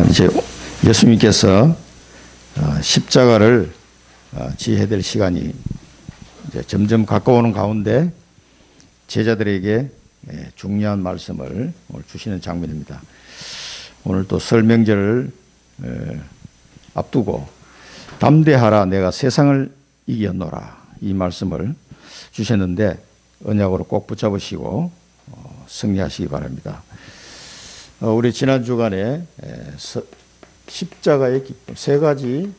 이제 예수님께서 십자가를 지해야 될 시간이 이제 점점 가까워오는 가운데 제자들에게 중요한 말씀을 오늘 주시는 장면입니다. 오늘 또 설 명절을 앞두고 담대하라 내가 세상을 이겼노라 이 말씀을 주셨는데 언약으로 꼭 붙잡으시고 승리하시기 바랍니다. 우리 지난 주간에 십자가의 기쁨 세 가지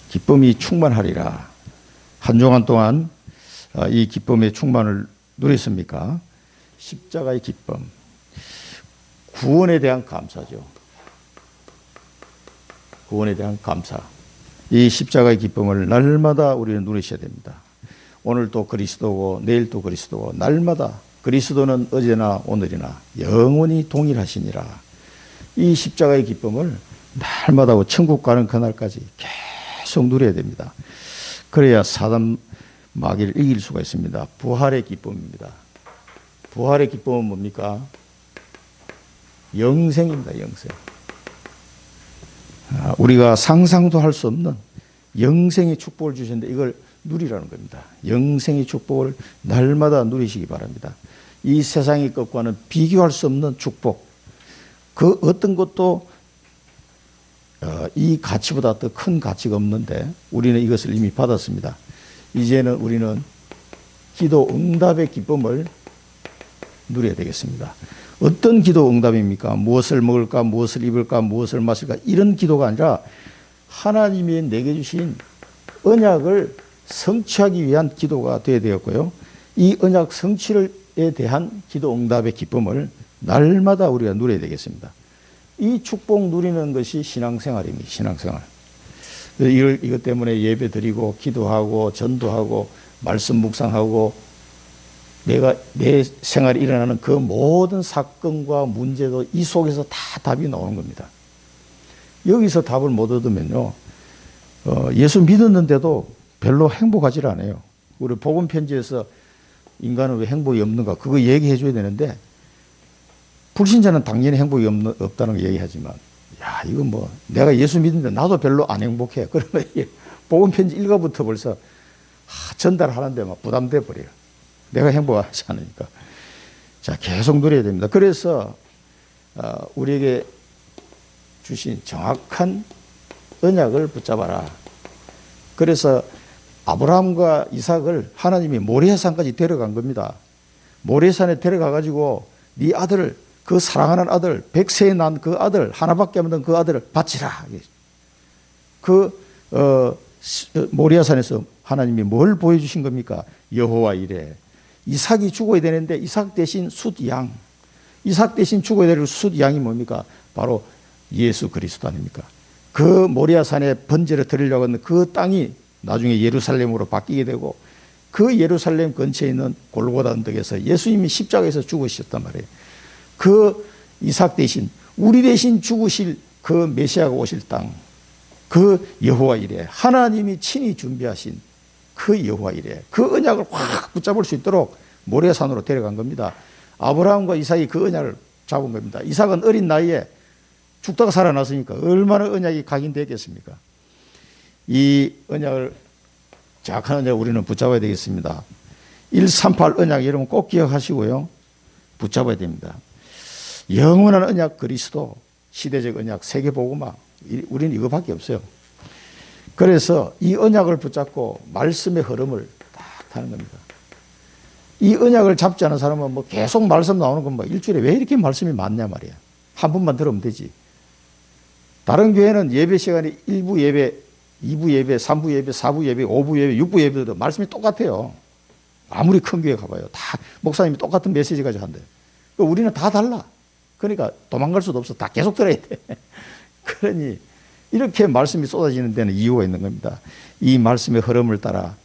기쁨이 충만하리라. 한 주간 동안 이 기쁨의 충만을 누렸습니까? 십자가의 기쁨, 구원에 대한 감사죠. 구원에 대한 감사. 이 십자가의 기쁨을 날마다 우리는 누리셔야 됩니다. 오늘 또 그리스도고 내일 또 그리스도고 날마다 그리스도는 어제나 오늘이나 영원히 동일하시니라. 이 십자가의 기쁨을 날마다 천국 가는 그날까지 계속 누려야 됩니다. 그래야 사단 마귀를 이길 수가 있습니다. 부활의 기쁨입니다. 부활의 기쁨은 뭡니까? 영생입니다. 영생. 우리가 상상도 할 수 없는 영생의 축복을 주셨는데 이걸 누리라는 겁니다. 영생의 축복을 날마다 누리시기 바랍니다. 이 세상의 것과는 비교할 수 없는 축복. 그 어떤 것도 이 가치보다 더 큰 가치가 없는데 우리는 이것을 이미 받았습니다. 이제는 우리는 기도 응답의 기쁨을 누려야 되겠습니다. 어떤 기도 응답입니까? 무엇을 먹을까, 무엇을 입을까, 무엇을 마실까 이런 기도가 아니라 하나님이 내게 주신 언약을 성취하기 위한 기도가 되어야 되었고요. 이 언약 성취에 대한 기도 응답의 기쁨을 날마다 우리가 누려야 되겠습니다. 이 축복 누리는 것이 신앙생활입니다. 신앙생활. 이것 때문에 예배 드리고 기도하고 전도하고 말씀 묵상하고 내 생활에 일어나는 그 모든 사건과 문제도 이 속에서 다 답이 나오는 겁니다. 여기서 답을 못 얻으면요, 예수 믿었는데도 별로 행복하지 않아요. 우리 복음 편지에서 인간은 왜 행복이 없는가 그거 얘기해 줘야 되는데 불신자는 당연히 행복이 없다는 거 얘기하지만 야 이거 뭐 내가 예수 믿는데 나도 별로 안 행복해. 그러면 복음 편지 1과부터 벌써 전달하는데 막 부담돼 버려요. 내가 행복하지 않으니까. 자, 계속 누려야 됩니다. 그래서 우리에게 주신 정확한 언약을 붙잡아라. 그래서 아브라함과 이삭을 하나님이 모리아산까지 데려간 겁니다. 모리아산에 데려가 가지고 네 아들을, 그 사랑하는 아들, 100세에 난 그 아들, 하나밖에 없는 그 아들을 바치라. 모리아산에서 하나님이 뭘 보여주신 겁니까? 여호와 이래. 이삭이 죽어야 되는데 이삭 대신 숫양, 이삭 대신 죽어야 될 숫양이 뭡니까? 바로 예수 그리스도 아닙니까? 그 모리아산에 번제를 드리려고 하는 그 땅이 나중에 예루살렘으로 바뀌게 되고 그 예루살렘 근처에 있는 골고다 언덕에서 예수님이 십자가에서 죽으셨단 말이에요. 그 이삭 대신 우리 대신 죽으실 그 메시아가 오실 땅, 그 여호와 이래. 하나님이 친히 준비하신 그 여호와 이래. 그 언약을 확 붙잡을 수 있도록 모리아산으로 데려간 겁니다. 아브라함과 이삭이 그 언약을 잡은 겁니다. 이삭은 어린 나이에 죽다가 살아났으니까 얼마나 언약이 각인되겠습니까? 이 언약을, 정확한 언약을 우리는 붙잡아야 되겠습니다. 138 언약 여러분 꼭 기억하시고요. 붙잡아야 됩니다. 영원한 언약 그리스도, 시대적 언약 세계복음화, 우리는 이거밖에 없어요. 그래서 이 언약을 붙잡고 말씀의 흐름을 딱 타는 겁니다. 이 언약을 잡지 않은 사람은 뭐 계속 말씀 나오는 건 뭐 일주일에 왜 이렇게 말씀이 많냐 말이야. 한 번만 들으면 되지. 다른 교회는 예배 시간이 1부 예배, 2부 예배, 3부 예배, 4부 예배, 5부 예배, 6부 예배도 말씀이 똑같아요. 아무리 큰 교회 가봐요. 다 목사님이 똑같은 메시지 가지고 한대요. 우리는 다 달라. 그러니까 도망갈 수도 없어. 다 계속 들어야 돼. 그러니 이렇게 말씀이 쏟아지는 데는 이유가 있는 겁니다. 이 말씀의 흐름을 따라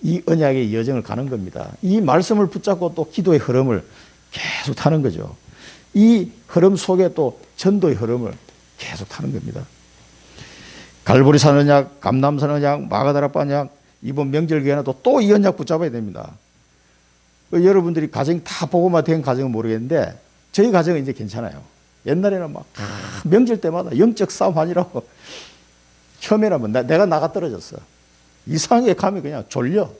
이 언약의 여정을 가는 겁니다. 이 말씀을 붙잡고 또 기도의 흐름을 계속 타는 거죠. 이 흐름 속에 또 전도의 흐름을 계속 타는 겁니다. 갈보리산 언약, 감람산 언약, 마가다라파 언약, 이번 명절 기간에도 또 이 언약 붙잡아야 됩니다. 여러분들이 가정 다 복음화 된 가정은 모르겠는데 저희 가정은 이제 괜찮아요. 옛날에는 막 명절 때마다 영적 싸움 아니라고 처음에는 내가 나가 떨어졌어. 이상하게 가면 그냥 졸려.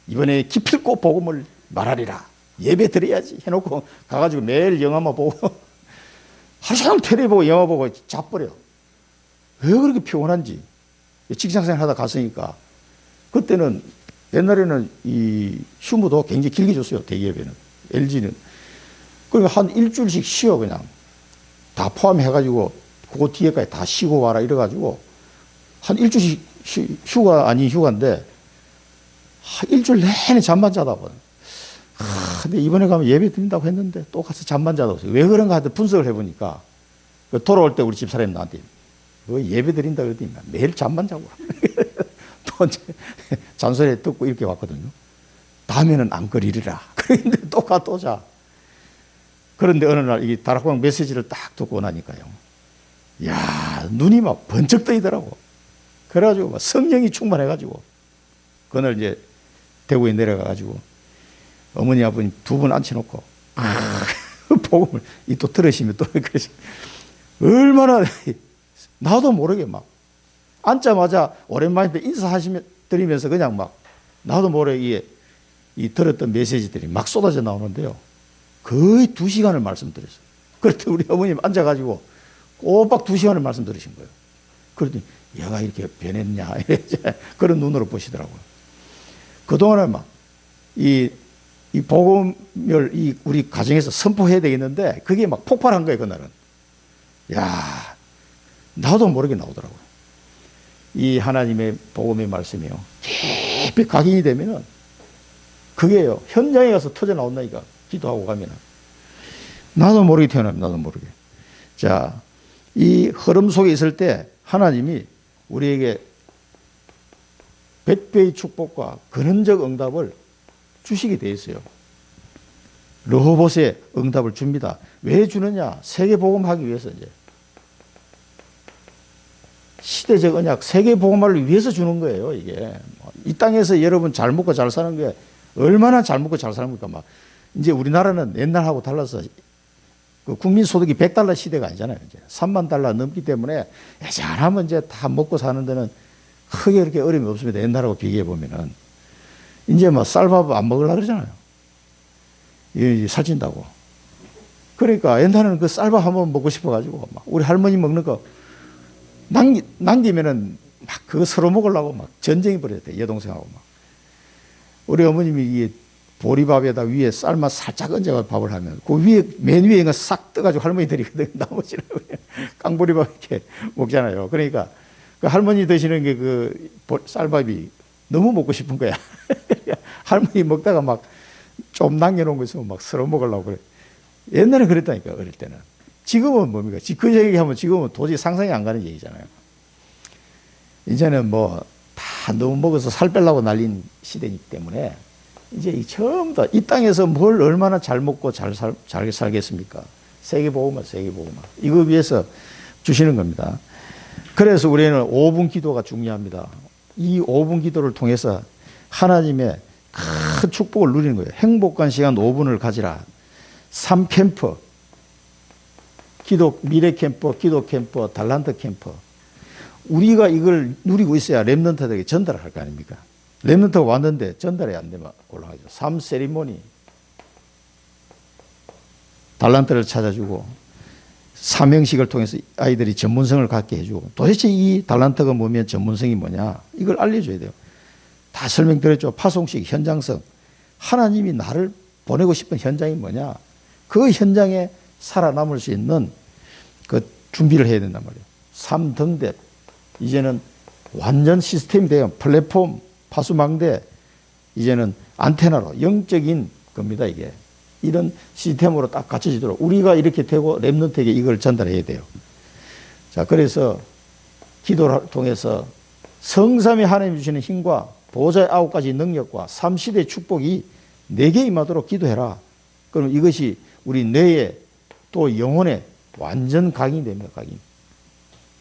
이번에 기필코 복음을 말하리라. 예배 드려야지 해놓고 가가지고 매일 영화만 보고 하루 종일 텔레비 보고 영화 보고 자버려. 왜 그렇게 피곤한지. 직장생활 하다 갔으니까. 그때는 옛날에는 이 휴무도 굉장히 길게 줬어요. 대기업에는. LG는. 그러니까 한 일주일씩 쉬어 그냥. 다 포함해가지고 그 뒤에까지 다 쉬고 와라 이래가지고 한 일주일씩 휴가 아닌 휴가인데 일주일 내내 잠만 자다 보니 근데 이번에 가면 예배 드린다고 했는데 또 가서 잠만 자다 오세요. 왜 그런가 하여튼 분석을 해보니까 돌아올 때 우리 집사람이 나한테 너 예배 드린다 그랬더니 매일 잠만 자고 또 잔소리 듣고 이렇게 왔거든요. 다음에는 안 그리리라. 그런데 또 가 또 자. 그런데 어느 날 이 다락방 메시지를 딱 듣고 나니까요. 야 눈이 막 번쩍 뜨이더라고. 그래가지고 막 성령이 충만해가지고 그날 이제 대구에 내려가가지고 어머니 아버님 두 분 앉혀놓고 복음을 또 들으시면 또 그러시 얼마나 나도 모르게 막 앉자마자 오랜만에 인사하시면 드리면서 그냥 막 나도 모르게 이 들었던 메시지들이 막 쏟아져 나오는데요. 거의 2시간을 말씀드렸어요. 그랬더니 우리 어머님 앉아가지고 꼬박 2시간을 말씀 들으신 거예요. 그랬더니 얘가 이렇게 변했냐 그런 눈으로 보시더라고요. 그동안은 막 이 복음을 우리 가정에서 선포해야 되겠는데 그게 막 폭발한 거예요. 그날은. 야 나도 모르게 나오더라고요. 이 하나님의 복음의 말씀이요. 깊이 각인이 되면은 그게요. 현장에 가서 터져 나온다니까. 기도하고 가면은. 나도 모르게 태어납니다. 나도 모르게. 자, 이 흐름 속에 있을 때 하나님이 우리에게 100배의 축복과 근원적 응답을 주시게 돼 있어요. 르호봇의 응답을 줍니다. 왜 주느냐? 세계복음하기 위해서 이제. 시대적 언약, 세계복음화를 위해서 주는 거예요, 이게. 이 땅에서 여러분 잘 먹고 잘 사는 게 얼마나 잘 먹고 잘 사는 겁니까? 막 이제 우리나라는 옛날하고 달라서 그 국민소득이 100달러 시대가 아니잖아요. 이제 3만 달러 넘기 때문에 잘하면 이제 다 먹고 사는 데는 크게 그렇게 어려움이 없습니다. 옛날하고 비교해 보면은. 이제 뭐 쌀밥 안 먹으려고 그러잖아요. 살찐다고. 그러니까 옛날에는 그 쌀밥 한번 먹고 싶어가지고 막 우리 할머니 먹는 거 남기면은 막 그거 서로 먹으려고 막 전쟁이 벌어졌대. 여동생하고 막. 우리 어머님이 이게 보리밥에다 위에 쌀만 살짝 얹어서 밥을 하면 그 위에 맨 위에 싹 떠가지고 할머니들이 나머지는 깡보리밥 이렇게 먹잖아요. 그러니까 그 할머니 드시는 게 그 쌀밥이 너무 먹고 싶은 거야. 할머니 먹다가 막 좀 남겨놓은 거 있으면 막 서로 먹으려고 그래. 옛날에 그랬다니까, 어릴 때는. 지금은 뭡니까? 그 얘기하면 지금은 도저히 상상이 안 가는 얘기잖아요. 이제는 뭐 다 너무 먹어서 살 빼려고 날린 시대이기 때문에 이제 처음 다 이 땅에서 뭘 얼마나 잘 먹고 잘 살겠습니까? 세계복음화. 이거 위해서 주시는 겁니다. 그래서 우리는 5분 기도가 중요합니다. 이 5분 기도를 통해서 하나님의 큰 축복을 누리는 거예요. 행복한 시간 5분을 가지라. 3캠프. 미래 캠프, 기도 캠프, 달란트 캠프. 우리가 이걸 누리고 있어야 렘넌트들에게 전달을 할 거 아닙니까? 렘넌트가 왔는데 전달이 안 되면 곤란하죠. 3 세리머니. 달란트를 찾아주고 사명식을 통해서 아이들이 전문성을 갖게 해주고 도대체 이 달란트가 뭐면 전문성이 뭐냐 이걸 알려줘야 돼요. 다 설명드렸죠. 파송식, 현장성. 하나님이 나를 보내고 싶은 현장이 뭐냐 그 현장에 살아남을 수 있는 그 준비를 해야 된단 말이에요. 3등대. 이제는 완전 시스템이 돼요. 플랫폼, 파수망대, 이제는 안테나로 영적인 겁니다. 이게. 이런 시스템으로 딱 갖춰지도록 우리가 이렇게 되고 렘넌트에게 이걸 전달해야 돼요. 자, 그래서 기도를 통해서 성삼위 하나님 주시는 힘과 보좌의 9가지 능력과 삼시대의 축복이 내게 임하도록 기도해라. 그럼 이것이 우리 뇌에 또 영혼에 완전 각인이 됩니다. 각인.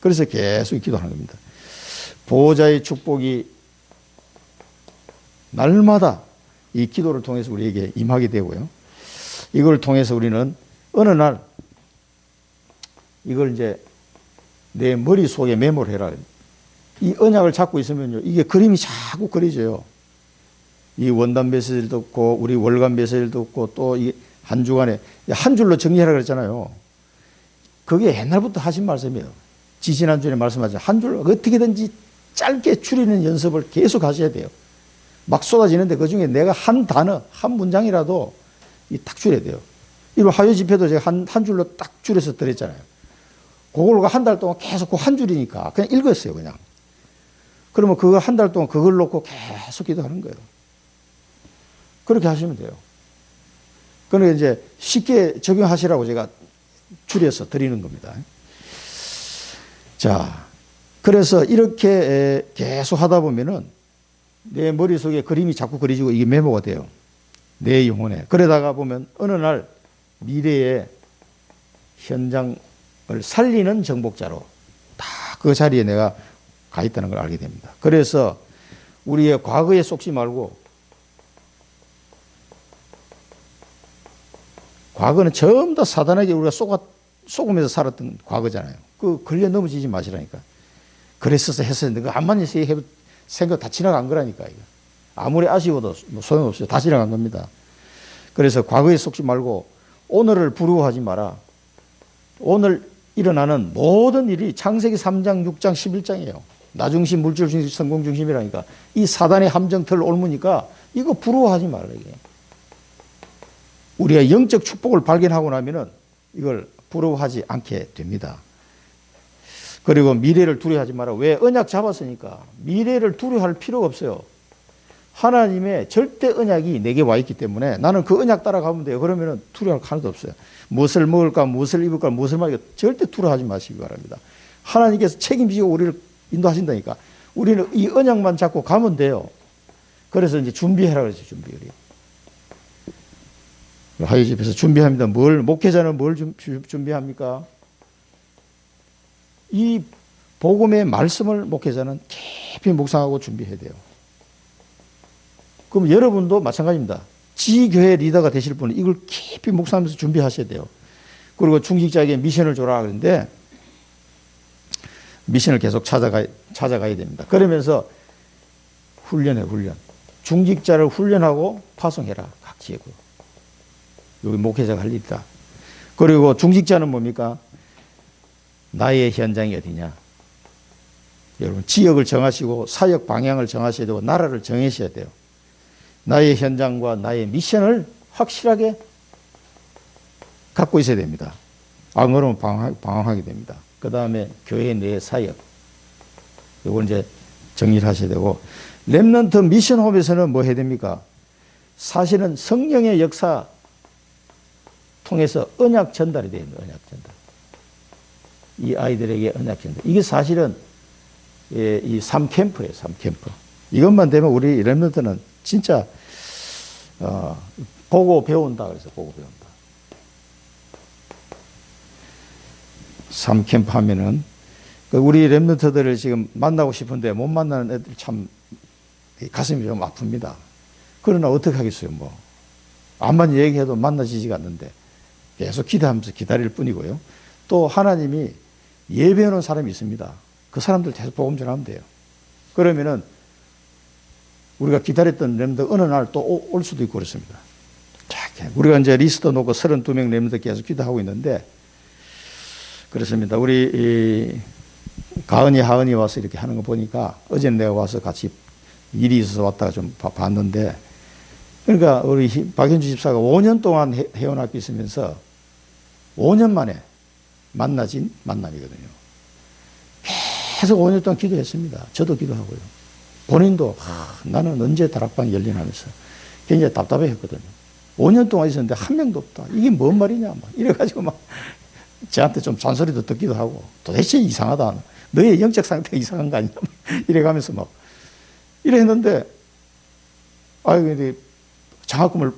그래서 계속 기도하는 겁니다. 보호자의 축복이 날마다 이 기도를 통해서 우리에게 임하게 되고요. 이걸 통해서 우리는 어느 날 이걸 이제 내 머릿속에 메모를 해라. 이 언약을 잡고 있으면요, 이게 그림이 자꾸 그려져요. 이 원단 메시지도 없고 우리 월간 메시지도 없고 또 이 한 주간에 한 줄로 정리하라 그랬잖아요. 그게 옛날부터 하신 말씀이에요. 지지난주에 말씀하신 한 줄 어떻게든지 짧게 줄이는 연습을 계속 하셔야 돼요. 막 쏟아지는데 그중에 내가 한 단어 한 문장이라도 딱 줄여야 돼요. 이거 화요 집회도 제가 한 줄로 딱 줄여서 드렸잖아요. 그걸 한 달 동안 계속 그 한 줄이니까 그냥 읽었어요, 그냥. 그러면 그걸 한 달 동안 그걸 놓고 계속 기도하는 거예요. 그렇게 하시면 돼요. 그러니까 이제 쉽게 적용하시라고 제가 줄여서 드리는 겁니다. 자, 그래서 이렇게 계속 하다 보면은 내 머릿속에 그림이 자꾸 그려지고 이게 메모가 돼요. 내 영혼에. 그러다가 보면 어느 날 미래의 현장을 살리는 정복자로 다 그 자리에 내가 가 있다는 걸 알게 됩니다. 그래서 우리의 과거에 속지 말고, 과거는 전부 다 사단에게 우리가 속으면서 살았던 과거잖아요. 그 걸려 넘어지지 마시라니까. 그랬어서 했었는데 그 암만 생각 다 지나간 거라니까. 이거. 아무리 아쉬워도 뭐 소용없어요. 다 지나간 겁니다. 그래서 과거에 속지 말고 오늘을 부러워하지 마라. 오늘 일어나는 모든 일이 창세기 3장, 6장, 11장이에요. 나중심, 물질중심, 성공중심이라니까. 이 사단의 함정틀 옮으니까 이거 부러워하지 말라. 이게. 우리가 영적 축복을 발견하고 나면은 이걸 부러워하지 않게 됩니다. 그리고 미래를 두려워하지 마라. 왜? 언약 잡았으니까. 미래를 두려워할 필요가 없어요. 하나님의 절대 언약이 내게 와 있기 때문에 나는 그 언약 따라가면 돼요. 그러면은 두려워할 하나도 없어요. 무엇을 먹을까, 무엇을 입을까, 무엇을 마실까 절대 두려워하지 마시기 바랍니다. 하나님께서 책임지고 우리를 인도하신다니까. 우리는 이 언약만 잡고 가면 돼요. 그래서 이제 준비해라 그러죠. 준비를. 화요 집에서 준비합니다. 목회자는 뭘 준비합니까? 이 복음의 말씀을 목회자는 깊이 묵상하고 준비해야 돼요. 그럼 여러분도 마찬가지입니다. 지교회 리더가 되실 분은 이걸 깊이 묵상하면서 준비하셔야 돼요. 그리고 중직자에게 미션을 줘라 그러는데 미션을 계속 찾아가야 됩니다. 그러면서 훈련. 중직자를 훈련하고 파송해라. 각 지역으로. 여기 목회자가 할 일이다. 그리고 중직자는 뭡니까? 나의 현장이 어디냐? 여러분 지역을 정하시고 사역 방향을 정하셔야 되고 나라를 정하셔야 돼요. 나의 현장과 나의 미션을 확실하게 갖고 있어야 됩니다. 안 그러면 방황하게 됩니다. 그 다음에 교회 내 사역. 이걸 이제 정리를 하셔야 되고, 렘넌트 미션홈에서는 뭐 해야 됩니까? 사실은 성령의 역사 통해서 언약 전달이 돼야 됩니다. 언약 전달. 이 아이들에게 언약 전달. 이게 사실은 이 3캠프예요. 3캠프. 이것만 되면 우리 렘넌트는 진짜 보고 배운다 그래서 보고 배운다. 3캠프 하면은 우리 렘넌트들을 지금 만나고 싶은데 못 만나는 애들 참 가슴이 좀 아픕니다. 그러나 어떻게 하겠어요. 뭐 암만 얘기해도 만나지지가 않는데 계속 기도하면서 기다릴 뿐이고요. 또 하나님이 예배하는 사람이 있습니다. 그 사람들 계속 복음 전하면 돼요. 그러면은 우리가 기다렸던 렘들 어느 날 또 올 수도 있고 그렇습니다. 우리가 이제 리스트 놓고 32명 렘들 계속 기도하고 있는데 그렇습니다. 우리 가은이 하은이 와서 이렇게 하는 거 보니까 어제는 내가 와서 같이 일이 있어서 왔다가 좀 봤는데, 그러니까 우리 박현주 집사가 5년 동안 회원학교 있으면서 5년 만에 만나진 만남이거든요. 계속 5년 동안 기도했습니다. 저도 기도하고요. 본인도 나는 언제 다락방이 열리나 하면서 굉장히 답답해 했거든요. 5년 동안 있었는데 한 명도 없다. 이게 뭔 말이냐 막 이래가지고 막 저한테 좀 잔소리도 듣기도 하고, 도대체 이상하다. 너의 영적 상태가 이상한 거 아니냐 이래가면서 막 이래 했는데, 아유 근데 장학금을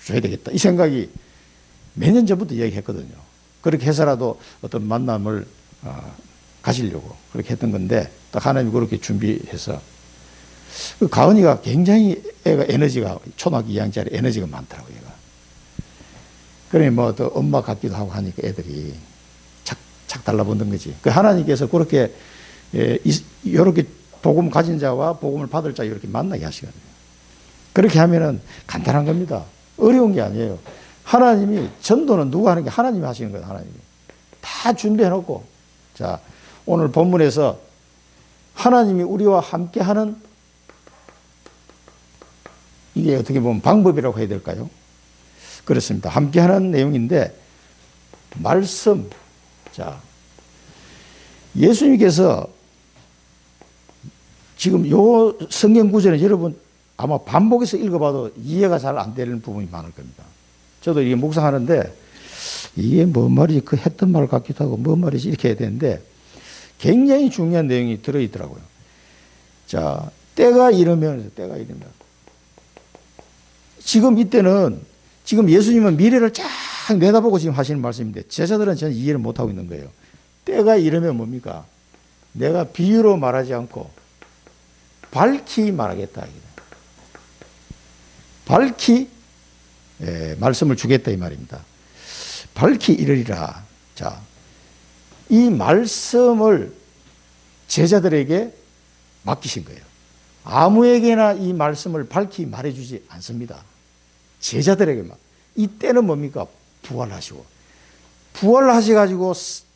줘야 되겠다 이 생각이 몇 년 전부터 얘기했거든요. 그렇게 해서라도 어떤 만남을 가지려고 그렇게 했던 건데, 딱 하나님이 그렇게 준비해서, 그 가은이가 굉장히 애가 에너지가 초등학교 2학년짜리 에너지가 많더라고요. 얘가. 그러니 뭐 또 엄마 같기도 하고 하니까 애들이 착 달라붙는 거지. 그 하나님께서 그렇게 이렇게 복음 가진 자와 복음을 받을 자 이렇게 만나게 하시거든요. 그렇게 하면은 간단한 겁니다. 어려운 게 아니에요. 하나님이 전도는 누가 하는 게 하나님이 하시는 거예요. 하나님이 다 준비해 놓고. 자, 오늘 본문에서 하나님이 우리와 함께하는 이게 어떻게 보면 방법이라고 해야 될까요? 그렇습니다. 함께하는 내용인데 말씀. 자, 예수님께서 지금 요 성경 구절은 여러분 아마 반복해서 읽어봐도 이해가 잘 안 되는 부분이 많을 겁니다. 저도 이게 묵상하는데 이게 뭔 말이지? 그 했던 말 같기도 하고 뭔 말이지? 이렇게 해야 되는데 굉장히 중요한 내용이 들어있더라고요. 자, 때가 이르면 지금 이때는 지금 예수님은 미래를 쫙 내다보고 지금 하시는 말씀인데 제자들은 저는 이해를 못하고 있는 거예요. 때가 이르면 뭡니까? 내가 비유로 말하지 않고 밝히 말하겠다. 밝히 말씀을 주겠다 이 말입니다. 밝히 이르리라. 자, 이 말씀을 제자들에게 맡기신 거예요. 아무에게나 이 말씀을 밝히 말해주지 않습니다. 제자들에게만. 이때는 뭡니까? 부활하시고. 부활하셔가지고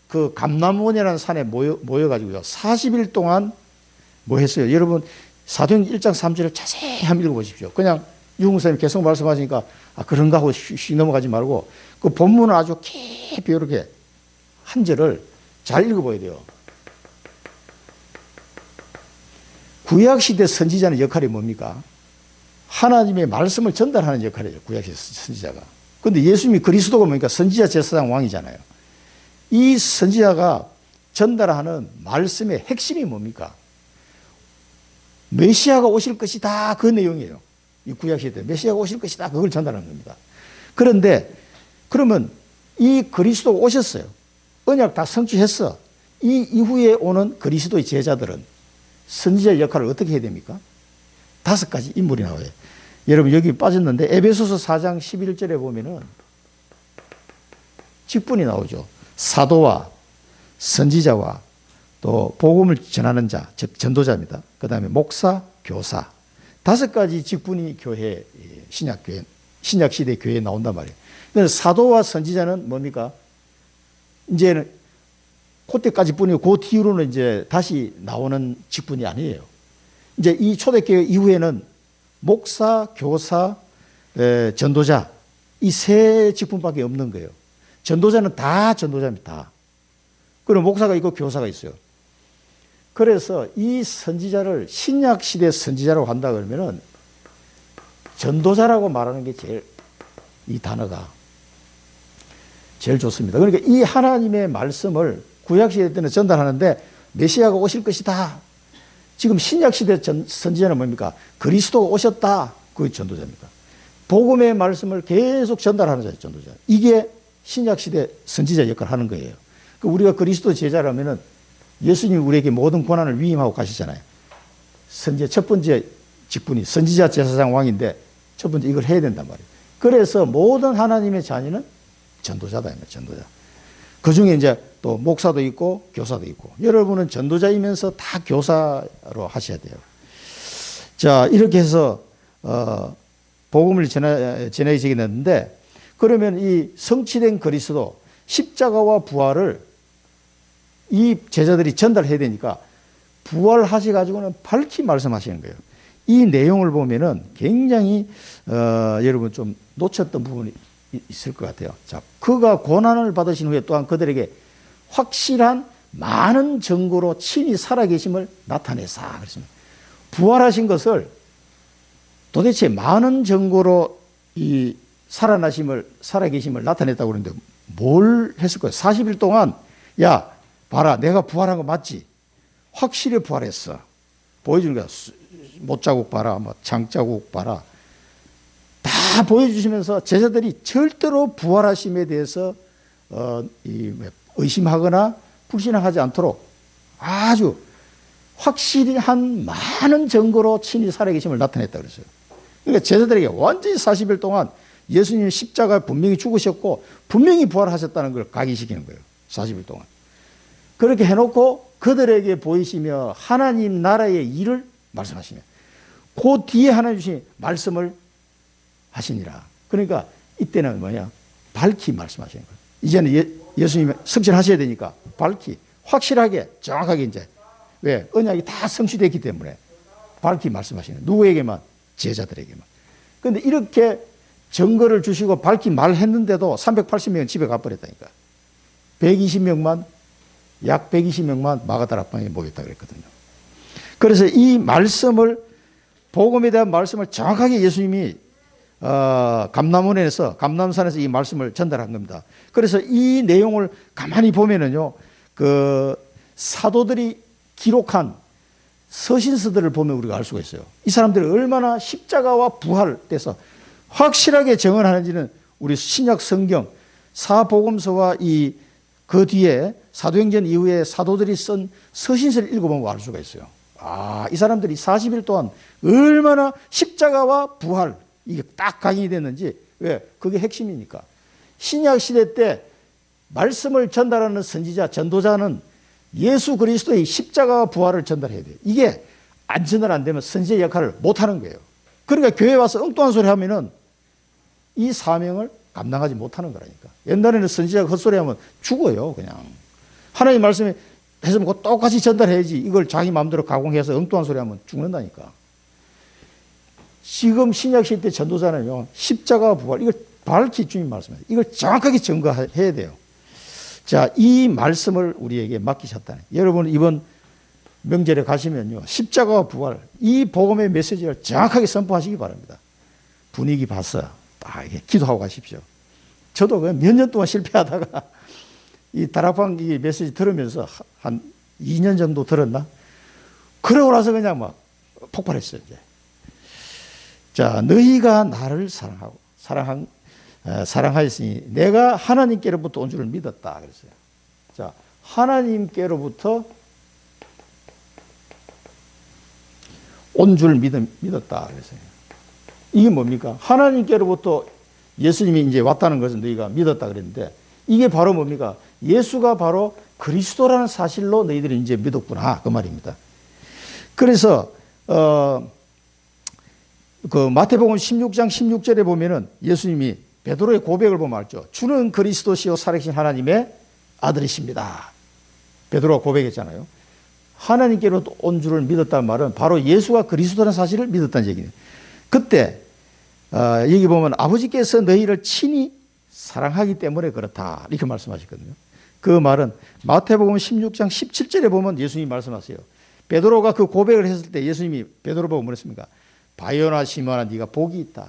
그 감람원이라는 산에 모여가지고요. 40일 동안 뭐 했어요? 여러분, 사도행전 1장 3절을 자세히 한번 읽어보십시오. 그냥 유흥사님 계속 말씀하시니까 그런가 하고 넘어가지 말고 그 본문을 아주 깊이 이렇게 한 절을 잘 읽어봐야 돼요. 구약시대 선지자의 역할이 뭡니까? 하나님의 말씀을 전달하는 역할이에요. 구약시대 선지자가. 그런데 예수님이 그리스도가 뭡니까? 선지자 제사장 왕이잖아요. 이 선지자가 전달하는 말씀의 핵심이 뭡니까? 메시아가 오실 것이다. 그 내용이에요. 이 구약시대 메시아가 오실 것이다. 그걸 전달하는 겁니다. 그런데 그러면 이 그리스도가 오셨어요. 언약 다 성취했어. 이 이후에 오는 그리스도의 제자들은 선지자의 역할을 어떻게 해야 됩니까? 5가지 인물이 나와요. 여러분 여기 빠졌는데 에베소서 4장 11절에 보면은 직분이 나오죠. 사도와 선지자와 또 복음을 전하는 자, 즉 전도자입니다. 그 다음에 목사, 교사. 5가지 직분이 교회, 신약교회, 신약시대 교회에 나온단 말이에요. 그래서 사도와 선지자는 뭡니까? 이제는 그때까지 뿐이고 그 뒤로는 이제 다시 나오는 직분이 아니에요. 이제 이 초대교회 이후에는 목사, 교사, 전도자 이 3 직분밖에 없는 거예요. 전도자는 다 전도자입니다. 다. 그리고 목사가 있고 교사가 있어요. 그래서 이 선지자를 신약시대 선지자라고 한다 그러면은 전도자라고 말하는 게 제일 이 단어가 제일 좋습니다. 그러니까 이 하나님의 말씀을 구약시대 때는 전달하는데 메시아가 오실 것이다. 지금 신약시대 선지자는 뭡니까? 그리스도가 오셨다. 그게 전도자입니다. 복음의 말씀을 계속 전달하는 자예요. 전도자. 이게 신약시대 선지자 역할을 하는 거예요. 우리가 그리스도 제자라면은 예수님이 우리에게 모든 권한을 위임하고 가시잖아요. 선지자 첫 번째 직분이 선지자 제사장 왕인데 첫 번째 이걸 해야 된단 말이에요. 그래서 모든 하나님의 자녀는 전도자다. 전도자. 그 중에 이제 또 목사도 있고 교사도 있고 여러분은 전도자이면서 다 교사로 하셔야 돼요. 자, 이렇게 해서 복음을 전해지게 됐는데 그러면 이 성취된 그리스도 십자가와 부활을 이 제자들이 전달해야 되니까 부활하셔가지고는 밝히 말씀하시는 거예요. 이 내용을 보면은 굉장히 여러분 좀 놓쳤던 부분이 있을 것 같아요. 자, 그가 고난을 받으신 후에 또한 그들에게 확실한 많은 증거로 친히 살아계심을 나타내사 그랬습니다. 부활하신 것을 도대체 많은 증거로 이 살아계심을 나타냈다고 그러는데 뭘 했을 거예요? 40일 동안 야 봐라 내가 부활한 거 맞지? 확실히 부활했어. 보여주는 거야. 못자국 봐라, 뭐 장자국 봐라. 다 보여주시면서 제자들이 절대로 부활하심에 대해서 의심하거나 불신하지 않도록 아주 확실한 많은 증거로 친히 살아계심을 나타냈다 그랬어요. 그러니까 제자들에게 완전히 40일 동안 예수님이 십자가에 분명히 죽으셨고 분명히 부활하셨다는 걸 각인시키는 거예요. 40일 동안. 그렇게 해놓고 그들에게 보이시며 하나님 나라의 일을 말씀하시며 그 뒤에 하나님 주신 말씀을 하시니라. 그러니까 이때는 뭐냐? 밝히 말씀하시는 거예요. 이제는 예수님이 승천하셔야 되니까 밝히 확실하게 정확하게 이제 왜? 언약이 다 성취됐기 때문에 밝히 말씀하시는 거예요. 누구에게만? 제자들에게만. 그런데 이렇게 증거를 주시고 밝히 말했는데도 380명은 집에 가버렸다니까. 120명만 약 120명만 마가다락방에 모였다 그랬거든요. 그래서 이 말씀을 복음에 대한 말씀을 정확하게 예수님이 감람산에서 이 말씀을 전달한 겁니다. 그래서 이 내용을 가만히 보면은요, 그 사도들이 기록한 서신서들을 보면 우리가 알 수가 있어요. 이 사람들이 얼마나 십자가와 부활돼서 확실하게 증언하는지는 우리 신약 성경 사복음서와 그 뒤에 사도행전 이후에 사도들이 쓴 서신서를 읽어보면 알 수가 있어요. 이 사람들이 40일 동안 얼마나 십자가와 부활 이게 딱 각인이 됐는지. 왜? 그게 핵심이니까. 신약 시대 때 말씀을 전달하는 선지자, 전도자는 예수 그리스도의 십자가와 부활을 전달해야 돼요. 이게 안 전달 안 되면 선지자 역할을 못 하는 거예요. 그러니까 교회 와서 엉뚱한 소리 하면은 이 사명을 감당하지 못하는 거라니까. 옛날에는 선지자가 헛소리 하면 죽어요, 그냥. 하나님 말씀에 해서 뭐 똑같이 전달해야지. 이걸 자기 마음대로 가공해서 엉뚱한 소리 하면 죽는다니까. 지금 신약 시대 전도자는요, 십자가와 부활, 이걸 밝히 주님 말씀해요. 이걸 정확하게 증거해야 돼요. 자, 이 말씀을 우리에게 맡기셨다네. 여러분, 이번 명절에 가시면요, 십자가와 부활, 이 복음의 메시지를 정확하게 선포하시기 바랍니다. 분위기 봐서 딱 이렇게 기도하고 가십시오. 저도 몇 년 동안 실패하다가 이 다락방 이 메시지 들으면서 한 2년 정도 들었나? 그러고 나서 그냥 막 폭발했어요, 이제. 자, 너희가 나를 사랑하였으니 내가 하나님께로부터 온 줄을 믿었다 그랬어요. 자, 하나님께로부터 온 줄 믿었다 그랬어요. 이게 뭡니까? 하나님께로부터 예수님이 이제 왔다는 것은 너희가 믿었다 그랬는데 이게 바로 뭡니까? 예수가 바로 그리스도라는 사실로 너희들이 이제 믿었구나 그 말입니다. 그래서 그 마태복음 16장 16절에 보면은 예수님이 베드로의 고백을 보면 알죠. 주는 그리스도시요 살아계신 하나님의 아들이십니다. 베드로가 고백했잖아요. 하나님께로부터 온 줄을 믿었다는 말은 바로 예수가 그리스도라는 사실을 믿었다는 얘기예요. 그때 여기 보면 아버지께서 너희를 친히 사랑하기 때문에 그렇다 이렇게 말씀하셨거든요. 그 말은 마태복음 16장 17절에 보면 예수님이 말씀하세요. 베드로가 그 고백을 했을 때 예수님이 베드로 보고 뭐랬습니까? 바요나 시몬아 네가 복이 있다.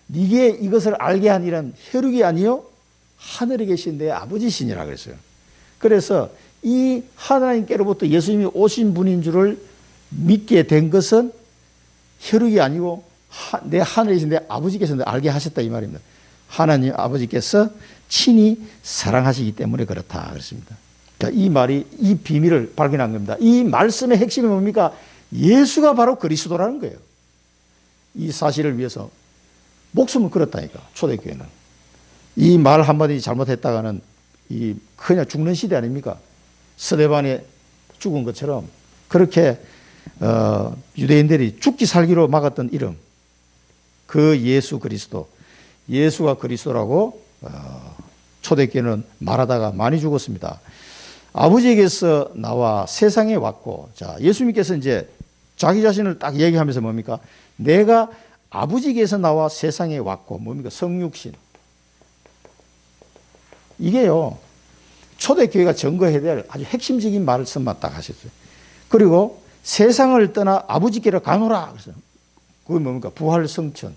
네게 이것을 알게 한 일은 혈육이 아니요 하늘에 계신 내 아버지시니라 그랬어요. 그래서 이 하나님께로부터 예수님이 오신 분인 줄을 믿게 된 것은 혈육이 아니고 내 하늘에 계신 내 아버지께서 알게 하셨다 이 말입니다. 하나님 아버지께서 친히 사랑하시기 때문에 그렇다 그랬습니다. 이 말이 이 비밀을 발견한 겁니다. 이 말씀의 핵심이 뭡니까? 예수가 바로 그리스도라는 거예요. 이 사실을 위해서 목숨을 걸었다니까 초대교회는. 이 말 한마디 잘못했다가는 이 그냥 죽는 시대 아닙니까? 스데반이 죽은 것처럼 그렇게 유대인들이 죽기 살기로 막았던 이름 그 예수 그리스도 예수가 그리스도라고 초대교회는 말하다가 많이 죽었습니다. 아버지에게서 나와 세상에 왔고 자 예수님께서 이제 자기 자신을 딱 얘기하면서 뭡니까? 내가 아버지께서 나와 세상에 왔고 뭡니까? 성육신. 이게요. 초대교회가 증거해야 될 아주 핵심적인 말씀만 딱 하셨어요. 그리고 세상을 떠나 아버지께로 가노라. 그래서 그게 뭡니까? 부활성천.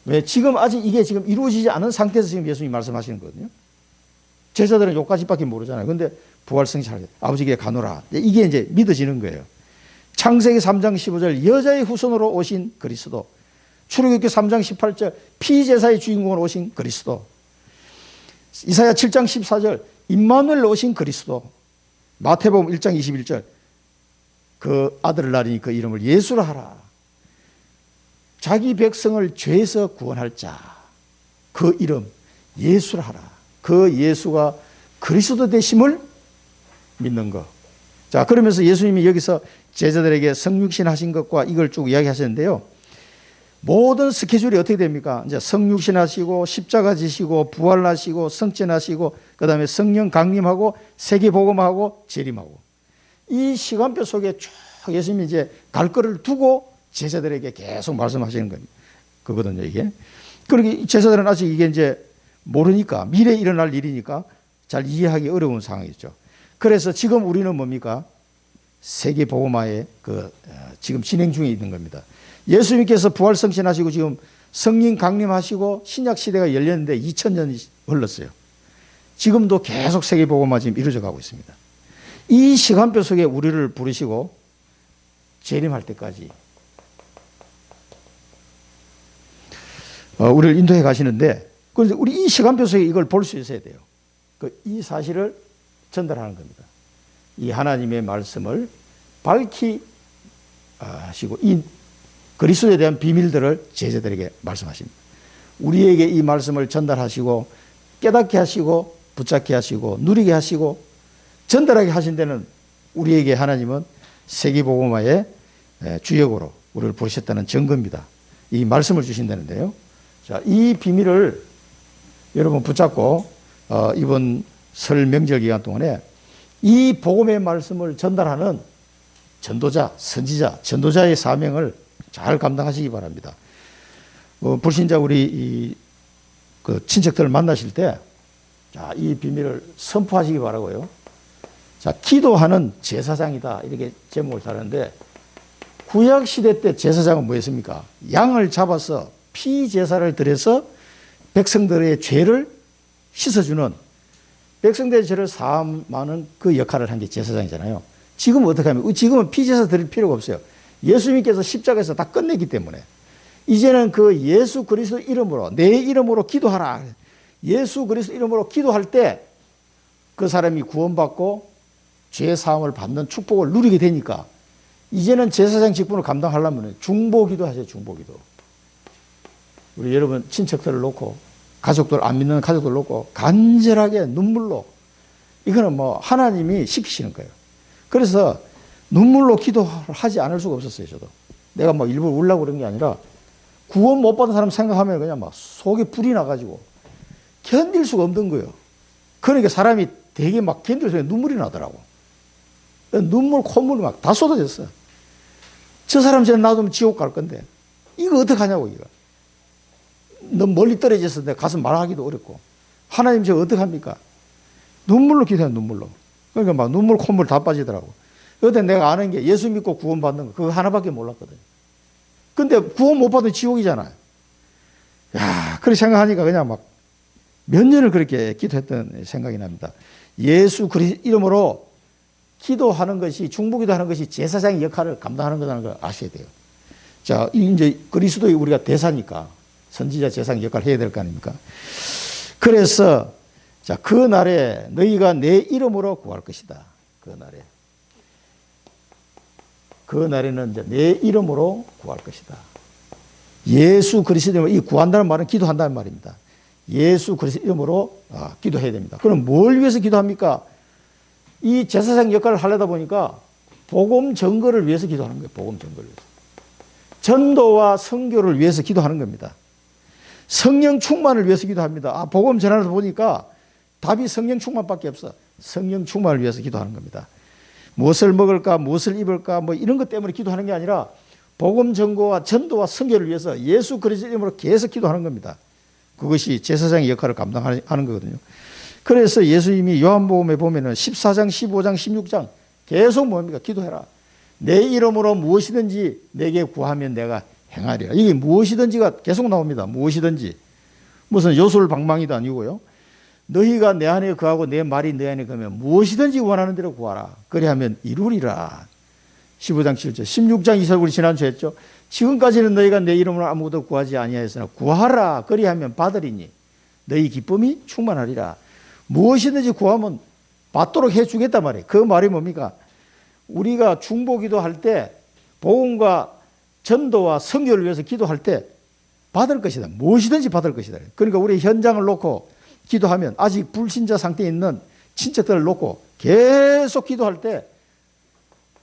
왜? 지금 아직 이게 지금 이루어지지 않은 상태에서 지금 예수님이 말씀하시는 거거든요. 제자들은 요까지밖에 모르잖아요. 그런데 부활성천 아버지께로 가노라. 이게 이제 믿어지는 거예요. 창세기 3장 15절 여자의 후손으로 오신 그리스도. 출애굽기 3장 18절 피제사의 주인공으로 오신 그리스도. 이사야 7장 14절 임마누엘로 오신 그리스도. 마태복음 1장 21절 그 아들을 낳으니 그 이름을 예수라 하라. 자기 백성을 죄에서 구원할 자. 그 이름 예수를 하라. 그 예수가 그리스도 되심을 믿는 것. 자, 그러면서 예수님이 여기서 제자들에게 성육신 하신 것과 이걸 쭉 이야기하셨는데요. 모든 스케줄이 어떻게 됩니까? 이제 성육신 하시고 십자가 지시고 부활하시고 성천하시고 그다음에 성령 강림하고 세계복음하고 재림하고 이 시간표 속에 쭉 예수님이 이제 갈 거를 두고 제자들에게 계속 말씀하시는 거거든요, 이게. 그러니 제자들은 아직 이게 이제 모르니까 미래에 일어날 일이니까 잘 이해하기 어려운 상황이죠. 그래서 지금 우리는 뭡니까? 세계복음화에 지금 진행 중에 있는 겁니다. 예수님께서 부활성신하시고 지금 성령 강림하시고 신약 시대가 열렸는데 2000년이 흘렀어요. 지금도 계속 세계복음화 지금 이루어져 가고 있습니다. 이 시간표 속에 우리를 부르시고 재림할 때까지 우리를 인도해 가시는데 그런데 우리 이 시간표 속에 이걸 볼 수 있어야 돼요. 이 사실을 전달하는 겁니다. 이 하나님의 말씀을 밝히 하시고 이 그리스도에 대한 비밀들을 제자들에게 말씀하십니다. 우리에게 이 말씀을 전달하시고 깨닫게 하시고 붙잡게 하시고 누리게 하시고 전달하게 하신 데는 우리에게 하나님은 세계복음화의 주역으로 우리를 부르셨다는 증거입니다. 이 말씀을 주신다는데요. 자, 이 비밀을 여러분 붙잡고 이번 설 명절 기간 동안에 이 복음의 말씀을 전달하는 전도자, 선지자, 전도자의 사명을 잘 감당하시기 바랍니다. 불신자 우리 친척들을 만나실 때, 자, 이 비밀을 선포하시기 바라고요. 자, 기도하는 제사장이다. 이렇게 제목을 다루는데, 구약시대 때 제사장은 뭐였습니까? 양을 잡아서 피 제사를 드려서 백성들의 죄를 씻어주는 백성들의 죄를 사함하는 그 역할을 한 게 제사장이잖아요. 지금은 어떻게 하면? 지금은 피 제사 드릴 필요가 없어요. 예수님께서 십자가에서 다 끝냈기 때문에 이제는 그 예수 그리스도 이름으로 내 이름으로 기도하라. 예수 그리스도 이름으로 기도할 때 그 사람이 구원받고 죄 사함을 받는 축복을 누리게 되니까 이제는 제사장 직분을 감당하려면 중보기도 하세요. 중보기도. 우리 여러분 친척들을 놓고 가족들 안 믿는 가족들 놓고 간절하게 눈물로 이거는 뭐 하나님이 시키시는 거예요. 그래서 눈물로 기도하지 않을 수가 없었어요. 저도 내가 뭐 일부러 울려고 그런 게 아니라 구원 못 받은 사람 생각하면 그냥 막 속에 불이 나가지고 견딜 수가 없는 거예요. 그러니까 사람이 되게 막 견딜 수가 눈물이 나더라고. 눈물 콧물이 막 다 쏟아졌어요. 저 사람 쟤 놔두면 지옥 갈 건데 이거 어떡하냐고. 이거 너무 멀리 떨어져서 내가 가서 말하기도 어렵고 하나님 저 어떡합니까? 눈물로 기도해요. 눈물로. 그러니까 막 눈물 콧물 다 빠지더라고. 그때 내가 아는 게 예수 믿고 구원 받는 거 그거 하나밖에 몰랐거든요. 근데 구원 못 받으면 지옥이잖아요. 야, 그렇게 생각하니까 그냥 막 몇 년을 그렇게 기도했던 생각이 납니다. 예수 그리스도 이름으로 기도하는 것이 중보기도하는 것이 제사장의 역할을 감당하는 거라는 걸 아셔야 돼요. 자, 이제 그리스도의 우리가 대사니까 선지자 제사장 역할을 해야 될 거 아닙니까? 그래서 자, 그 날에 너희가 내 이름으로 구할 것이다. 그 날에는 이제 내 이름으로 구할 것이다. 예수 그리스도 이름으로 이 구한다는 말은 기도한다는 말입니다. 예수 그리스도 이름으로 기도해야 됩니다. 그럼 뭘 위해서 기도합니까? 이 제사장 역할을 하려다 보니까 복음 전거를 위해서 기도하는 거예요. 복음 전거를 위해서. 전도와 선교를 위해서 기도하는 겁니다. 성령 충만을 위해서 기도합니다. 복음 전하다 보니까 답이 성령 충만밖에 없어. 성령 충만을 위해서 기도하는 겁니다. 무엇을 먹을까, 무엇을 입을까, 뭐 이런 것 때문에 기도하는 게 아니라 복음 전거와 전도와 선교를 위해서 예수 그리스도 이름으로 계속 기도하는 겁니다. 그것이 제사장의 역할을 감당하는 거거든요. 그래서 예수님이 요한복음에 보면은 14장, 15장, 16장 계속 뭡니까? 기도해라. 내 이름으로 무엇이든지 내게 구하면 내가 행하리라. 이게 무엇이든지가 계속 나옵니다. 무엇이든지. 무슨 요술방망이도 아니고요. 너희가 내 안에 거하고 내 말이 내 안에 거하면 무엇이든지 원하는 대로 구하라. 그리하면 이루리라. 15장 7절. 16장 2절 우리 지난주에 했죠. 지금까지는 너희가 내 이름으로 아무것도 구하지 아니하였으나 구하라. 그리하면 받으리니 너희 기쁨이 충만하리라. 무엇이든지 구하면 받도록 해주겠단 말이에요. 그 말이 뭡니까? 우리가 중보기도 할 때 복음과 전도와 선교를 위해서 기도할 때 받을 것이다. 무엇이든지 받을 것이다. 그러니까 우리 현장을 놓고 기도하면 아직 불신자 상태에 있는 친척들을 놓고 계속 기도할 때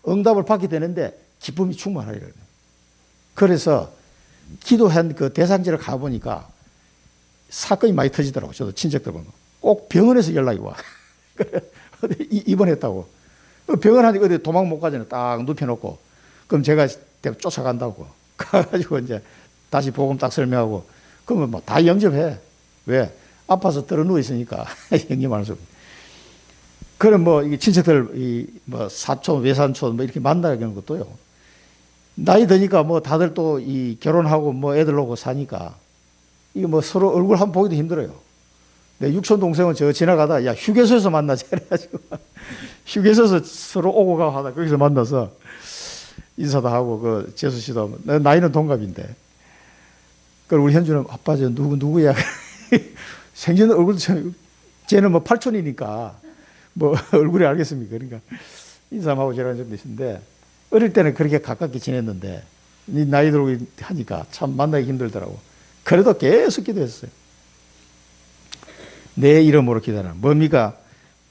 응답을 받게 되는데 기쁨이 충만하리라. 그래서 기도한 그 대상지를 가보니까 사건이 많이 터지더라고요. 저도 친척들 보면. 꼭 병원에서 연락이 와. 입원했다고. 병원 하니까 어디 도망 못 가잖아요. 딱 눕혀놓고. 그럼 제가 쫓아간다고. 가가지고 이제 다시 복음 딱 설명하고. 그러면 뭐 다 영접해. 왜? 아파서 들어 누워 있으니까. 영접하는 수. 그럼 뭐 이게 친척들, 뭐 사촌, 외삼촌 뭐 이렇게 만나는 것도요. 나이 드니까 뭐 다들 또 이 결혼하고 뭐 애들 오고 사니까 이게 뭐 서로 얼굴 한번 보기도 힘들어요. 내 육촌 동생은 저 지나가다 야 휴게소에서 만나자 그래가지고 휴게소에서 서로 오고 가고 하다 거기서 만나서 인사도 하고 그 재수 씨도 나이는 동갑인데 그 우리 현주는 아빠 저 누구야 생전 얼굴도 참 쟤는 뭐 팔촌이니까 뭐 얼굴이 알겠습니까? 그러니까 인사하고 저런 적도 있는데 어릴 때는 그렇게 가깝게 지냈는데 나이 들고 하니까 참 만나기 힘들더라고. 그래도 계속 기도했어요. 내 이름으로 기도하는 뭡니까?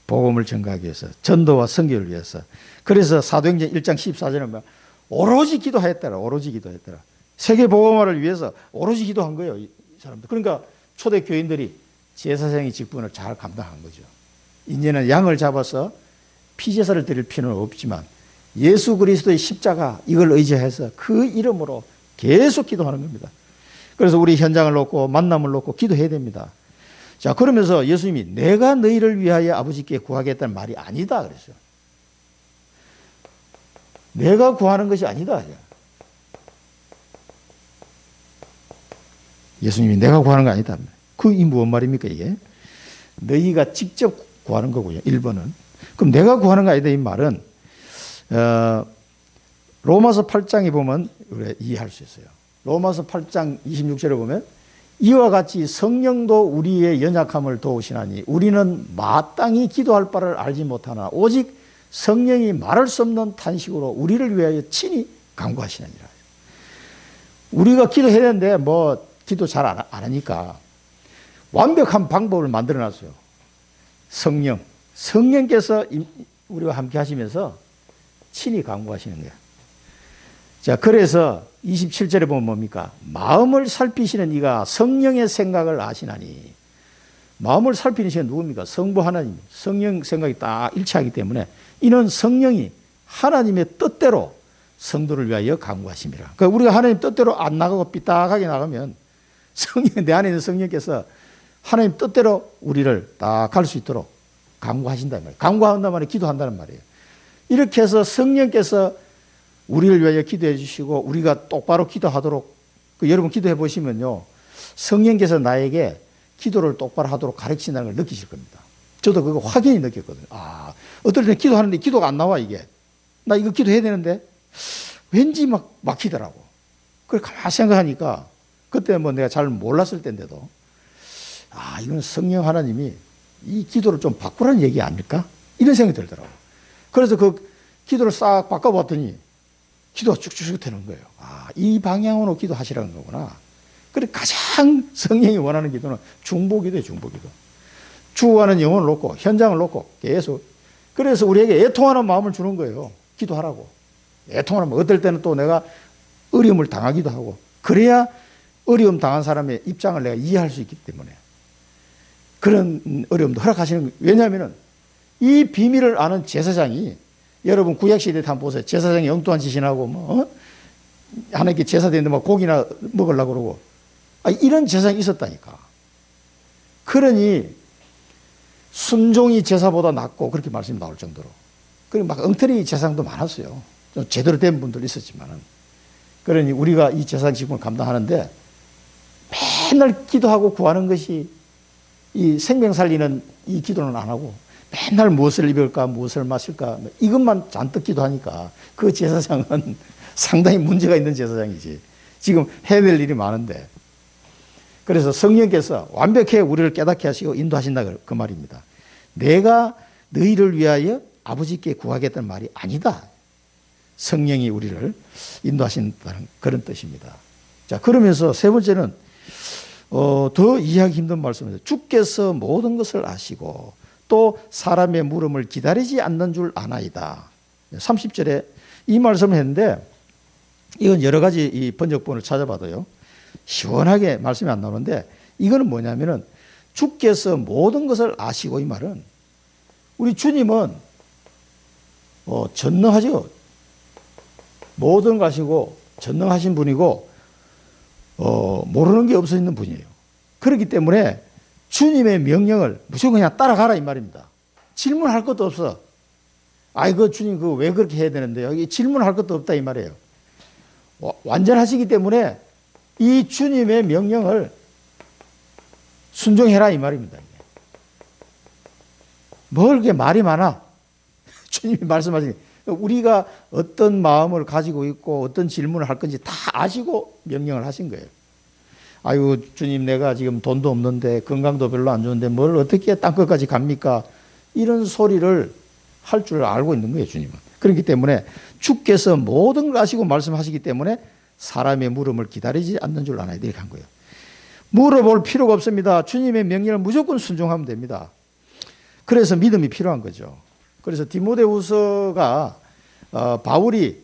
복음을 전가하기 위해서, 전도와 선교를 위해서. 그래서 사도행전 1장 14절에 보면 오로지 기도했더라. 오로지 기도했더라. 세계 복음화를 위해서 오로지 기도한 거예요. 이 사람들. 그러니까 초대 교인들이 제사장의 직분을 잘 감당한 거죠. 이제는 양을 잡아서 피제사를 드릴 필요는 없지만 예수 그리스도의 십자가 이걸 의지해서 그 이름으로 계속 기도하는 겁니다. 그래서 우리 현장을 놓고 만남을 놓고 기도해야 됩니다. 자, 그러면서 예수님이 내가 너희를 위하여 아버지께 구하겠다는 말이 아니다 그랬어요. 내가 구하는 것이 아니다. 예수님이 내가 구하는 거 아니다. 그게 무슨 말입니까 이게? 너희가 직접 구하는 거고요. 1번은. 그럼 내가 구하는 거 아니다 이 말은 로마서 8장에 보면 우리가 이해할 수 있어요. 로마서 8장 26절에 보면 이와 같이 성령도 우리의 연약함을 도우시나니 우리는 마땅히 기도할 바를 알지 못하나 오직 성령이 말할 수 없는 탄식으로 우리를 위하여 친히 간구하시느니라. 우리가 기도해야 되는데 뭐 기도 잘 안 하니까 완벽한 방법을 만들어 놨어요. 성령께서 우리와 함께 하시면서 친히 간구하시는 거예요. 자, 그래서 27절에 보면 뭡니까? 마음을 살피시는 이가 성령의 생각을 아시나니. 마음을 살피는 이가 누굽니까? 성부 하나님. 성령 생각이 딱 일치하기 때문에 이는 성령이 하나님의 뜻대로 성도를 위하여 간구하심이라. 그러니까 우리가 하나님 뜻대로 안 나가고 삐딱하게 나가면 내 안에 있는 성령께서 하나님 뜻대로 우리를 딱 갈 수 있도록 간구하신단 말이에요. 간구한단 말이에요. 기도한다는 말이에요. 이렇게 해서 성령께서 우리를 위하여 기도해 주시고 우리가 똑바로 기도하도록 여러분 기도해 보시면요. 성령께서 나에게 기도를 똑바로 하도록 가르치신다는 걸 느끼실 겁니다. 저도 그거 확연히 느꼈거든요. 아, 어떨 때 기도하는데 기도가 안 나와 이게. 나 이거 기도해야 되는데 왠지 막 막히더라고. 그걸 가만히 생각하니까 그때 뭐 내가 잘 몰랐을 때인데도 아, 이건 성령 하나님이 이 기도를 좀 바꾸라는 얘기 아닐까? 이런 생각이 들더라고. 그래서 그 기도를 싹 바꿔봤더니 기도가 쭉쭉쭉 되는 거예요. 아, 이 방향으로 기도하시라는 거구나. 그래 가장 성령이 원하는 기도는 중보기도예요, 중보기도. 주구하는 영혼을 놓고 현장을 놓고 계속. 그래서 우리에게 애통하는 마음을 주는 거예요. 기도하라고. 애통하는 마음. 어떨 때는 또 내가 어려움을 당하기도 하고 그래야 어려움 당한 사람의 입장을 내가 이해할 수 있기 때문에 그런 어려움도 허락하시는 거예요. 왜냐하면 이 비밀을 아는 제사장이 여러분 구약시대 한번 보세요. 제사장이 엉뚱한 짓이나고 뭐 하나님께 제사 드리는데 뭐 고기나 먹으려고 그러고 이런 제사장이 있었다니까. 그러니 순종이 제사보다 낫고 그렇게 말씀이 나올 정도로. 그리고 막 엉터리 제사장도 많았어요. 좀 제대로 된 분도 있었지만은. 그러니 우리가 이 제사장 직분을 감당하는데 맨날 기도하고 구하는 것이 이 생명 살리는 이 기도는 안 하고 맨날 무엇을 입을까 무엇을 마실까 이것만 잔뜩 기도하니까 그 제사장은 상당히 문제가 있는 제사장이지. 지금 해야 될 일이 많은데. 그래서 성령께서 완벽하게 우리를 깨닫게 하시고 인도하신다 그 말입니다. 내가 너희를 위하여 아버지께 구하겠다는 말이 아니다. 성령이 우리를 인도하신다는 그런 뜻입니다. 자, 그러면서 세 번째는 더 이해하기 힘든 말씀입니다. 주께서 모든 것을 아시고 또 사람의 물음을 기다리지 않는 줄 아나이다. 30절에 이 말씀을 했는데 이건 여러 가지 이 번역본을 찾아봐도요. 시원하게 말씀이 안 나오는데 이거는 뭐냐면은 주께서 모든 것을 아시고 이 말은 우리 주님은 전능하죠. 모든 걸 아시고 전능하신 분이고 모르는 게 없어 있는 분이에요. 그렇기 때문에 주님의 명령을 무조건 그냥 따라가라 이 말입니다. 질문할 것도 없어. 아이고 주님 그거 왜 그렇게 해야 되는데요. 여기 질문할 것도 없다 이 말이에요. 완전하시기 때문에 이 주님의 명령을 순종해라 이 말입니다. 뭘 그렇게 말이 많아? 주님이 말씀하시니 우리가 어떤 마음을 가지고 있고 어떤 질문을 할 건지 다 아시고 명령을 하신 거예요. 아유 주님 내가 지금 돈도 없는데 건강도 별로 안 좋은데 뭘 어떻게 땅끝까지 갑니까? 이런 소리를 할 줄 알고 있는 거예요 주님은. 그렇기 때문에 주께서 모든 걸 아시고 말씀하시기 때문에 사람의 물음을 기다리지 않는 줄 아나이다 이렇게 한 거예요. 물어볼 필요가 없습니다. 주님의 명령을 무조건 순종하면 됩니다. 그래서 믿음이 필요한 거죠. 그래서 디모데후서가 바울이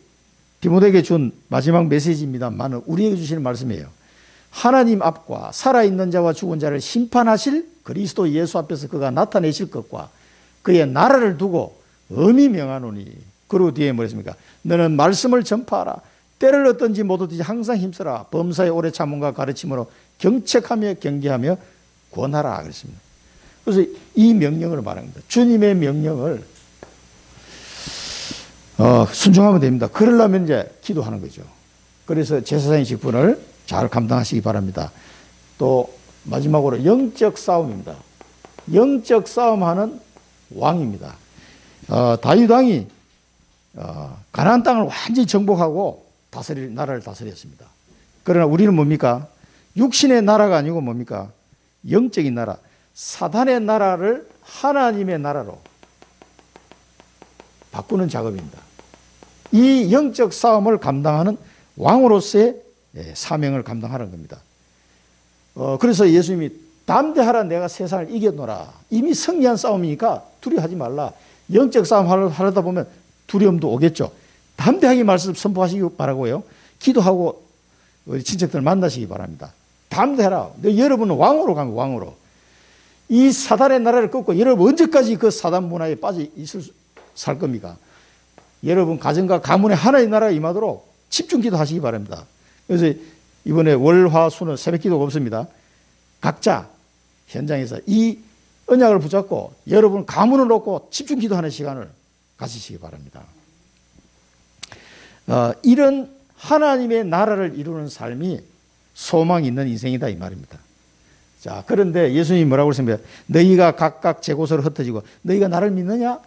디모데에게 준 마지막 메시지입니다만 우리에게 주시는 말씀이에요. 하나님 앞과 살아있는 자와 죽은 자를 심판하실 그리스도 예수 앞에서 그가 나타내실 것과 그의 나라를 두고 엄히 명하노니 그리고 뒤에 뭐랬습니까? 너는 말씀을 전파하라. 때를 어떤지 못 얻든지 항상 힘써라. 범사의 오래 참음과 가르침으로 경책하며 경계하며 권하라 그랬습니다. 그래서 이 명령을 말합니다. 주님의 명령을 순종하면 됩니다. 그러려면 이제 기도하는 거죠. 그래서 제사장의 직분을 잘 감당하시기 바랍니다. 또 마지막으로 영적 싸움입니다. 영적 싸움하는 왕입니다. 다윗 왕이 가나안 땅을 완전히 정복하고 나라를 다스렸습니다. 그러나 우리는 뭡니까? 육신의 나라가 아니고 뭡니까? 영적인 나라, 사단의 나라를 하나님의 나라로 바꾸는 작업입니다. 이 영적 싸움을 감당하는 왕으로서의 사명을 감당하는 겁니다. 그래서 예수님이 담대하라 내가 세상을 이겼노라. 이미 승리한 싸움이니까 두려워하지 말라. 영적 싸움 하려다 보면 두려움도 오겠죠. 담대하게 말씀 선포하시기 바라고요. 기도하고 우리 친척들 만나시기 바랍니다. 담대하라. 여러분은 왕으로 가면 왕으로. 이 사단의 나라를 꺾고 여러분 언제까지 그 사단 문화에 빠져 살 겁니까? 여러분 가정과 가문에 하나의 나라가 임하도록 집중 기도하시기 바랍니다. 그래서 이번에 월화수는 새벽 기도가 없습니다. 각자 현장에서 이 언약을 붙잡고 여러분 가문을 놓고 집중 기도하는 시간을 가지시기 바랍니다. 이런 하나님의 나라를 이루는 삶이 소망이 있는 인생이다 이 말입니다. 자, 그런데 예수님이 뭐라고 그랬습니까? 너희가 각각 제 곳으로 흩어지고 너희가 나를 믿느냐?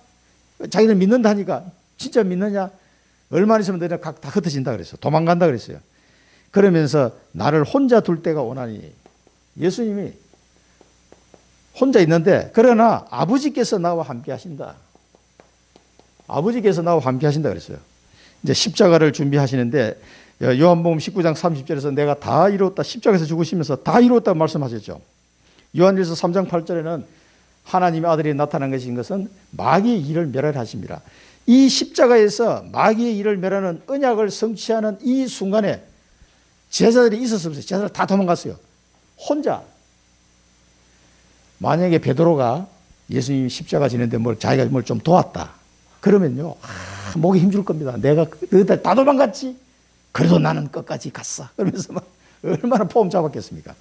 자기들 믿는다니까 진짜 믿느냐? 얼마나 있으면 너희가 각 다 흩어진다 그랬어요. 도망간다 그랬어요. 그러면서 나를 혼자 둘 때가 오나니 예수님이 혼자 있는데 그러나 아버지께서 나와 함께 하신다. 아버지께서 나와 함께 하신다 그랬어요. 이제 십자가를 준비하시는데 요한복음 19장 30절에서 내가 다 이루었다. 십자가에서 죽으시면서 다 이루었다고 말씀하셨죠. 요한일서 3장 8절에는 하나님의 아들이 나타난 것은 마귀의 일을 멸하려 하십니다. 이 십자가에서 마귀의 일을 멸하는 언약을 성취하는 이 순간에 제자들이 있었어요. 제자들 다 도망갔어요. 혼자. 만약에 베드로가 예수님이 십자가 지는데 자기가 뭘 좀 도왔다. 그러면요. 목이 힘줄 겁니다. 내가 너희들 다 도망갔지? 그래도 나는 끝까지 갔어. 그러면서 막 얼마나 포옹 잡았겠습니까?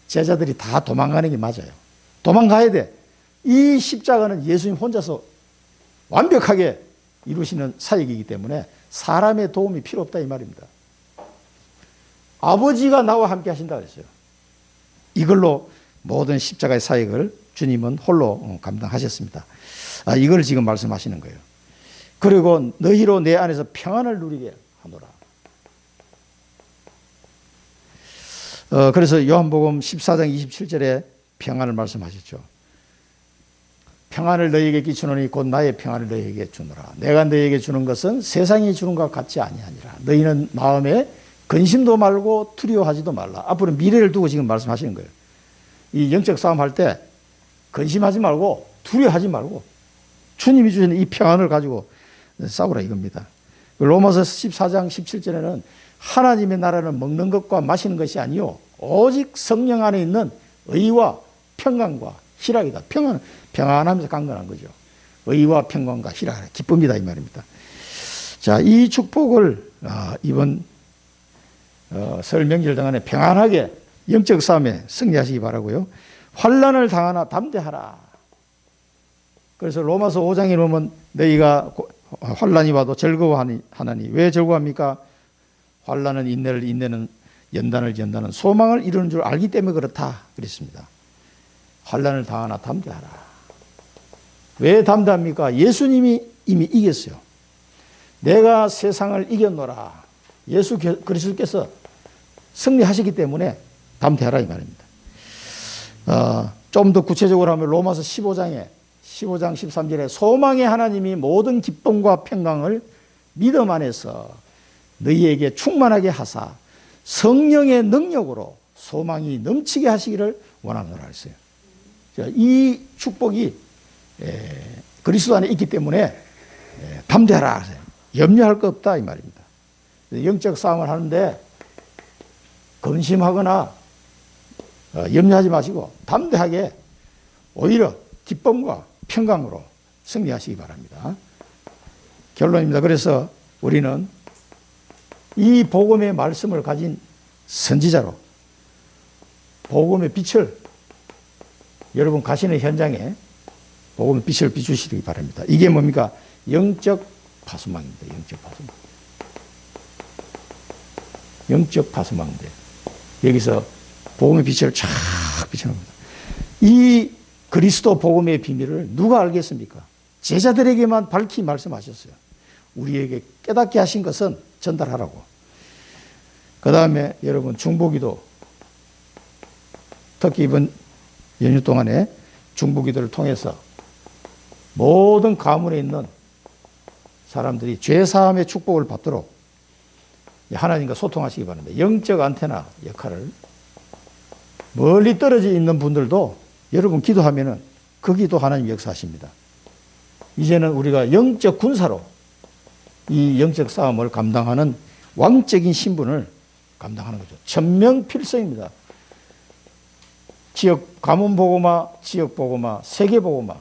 제자들이 다 도망가는 게 맞아요. 도망가야 돼. 이 십자가는 예수님 혼자서 완벽하게 이루시는 사역이기 때문에 사람의 도움이 필요 없다 이 말입니다. 아버지가 나와 함께 하신다 그랬어요. 이걸로 모든 십자가의 사역을 주님은 홀로 감당하셨습니다. 이걸 지금 말씀하시는 거예요. 그리고 너희로 내 안에서 평안을 누리게 하노라. 그래서 요한복음 14장 27절에 평안을 말씀하셨죠. 평안을 너희에게 끼치노니 곧 나의 평안을 너희에게 주노라. 내가 너희에게 주는 것은 세상이 주는 것과 같지 아니하니라. 너희는 마음에 근심도 말고 두려워하지도 말라. 앞으로 미래를 두고 지금 말씀하시는 거예요. 이 영적 싸움 할 때 근심하지 말고 두려워하지 말고 주님이 주시는 이 평안을 가지고 싸우라 이겁니다. 로마서 14장 17절에는 하나님의 나라는 먹는 것과 마시는 것이 아니요 오직 성령 안에 있는 의와 평강과 희락이다. 평안하면서 강건한 거죠. 의와 평강과 희락, 기쁨이다 이 말입니다. 자, 이 축복을 이번 설 명절 동안에 평안하게 영적 싸움에 승리하시기 바라고요. 환난을 당하나 담대하라. 그래서 로마서 5장에 보면 너희가 환난이 와도 즐거워하나니 왜 즐거워합니까? 환난은 인내를, 인내는 연단을, 연단은 소망을 이루는 줄 알기 때문에 그렇다 그랬습니다. 환난을 당하나 담대하라. 왜 담대합니까? 예수님이 이미 이겼어요. 내가 세상을 이겼노라. 예수 그리스도께서 승리하시기 때문에 담대하라 이 말입니다. 좀 더 구체적으로 하면 로마서 15장 13절에 소망의 하나님이 모든 기쁨과 평강을 믿음 안에서 너희에게 충만하게 하사 성령의 능력으로 소망이 넘치게 하시기를 원하노라 했어요. 이 축복이 그리스도 안에 있기 때문에 담대하라 하세요. 염려할 거 없다 이 말입니다. 영적 싸움을 하는데 근심하거나 염려하지 마시고 담대하게 오히려 기쁨과 평강으로 승리하시기 바랍니다. 결론입니다. 그래서 우리는 이 복음의 말씀을 가진 선지자로 복음의 빛을 여러분 가시는 현장에 복음의 빛을 비추시기 바랍니다. 이게 뭡니까? 영적 파수망입니다. 영적 파수망. 영적 파수망인데 여기서 복음의 빛을 쫙 비춰놓습니다. 이 그리스도 복음의 비밀을 누가 알겠습니까? 제자들에게만 밝히 말씀하셨어요. 우리에게 깨닫게 하신 것은 전달하라고. 그 다음에 여러분 중보기도, 특히 이번 연휴 동안에 중보기도를 통해서 모든 가문에 있는 사람들이 죄사함의 축복을 받도록 하나님과 소통하시기 바랍니다. 영적 안테나 역할을 멀리 떨어져 있는 분들도 여러분 기도하면은 거기도 하나님 역사하십니다. 이제는 우리가 영적 군사로 이 영적 싸움을 감당하는 왕적인 신분을 감당하는 거죠. 천명필성입니다. 지역 가문 보고마, 지역 보고마, 세계 보고마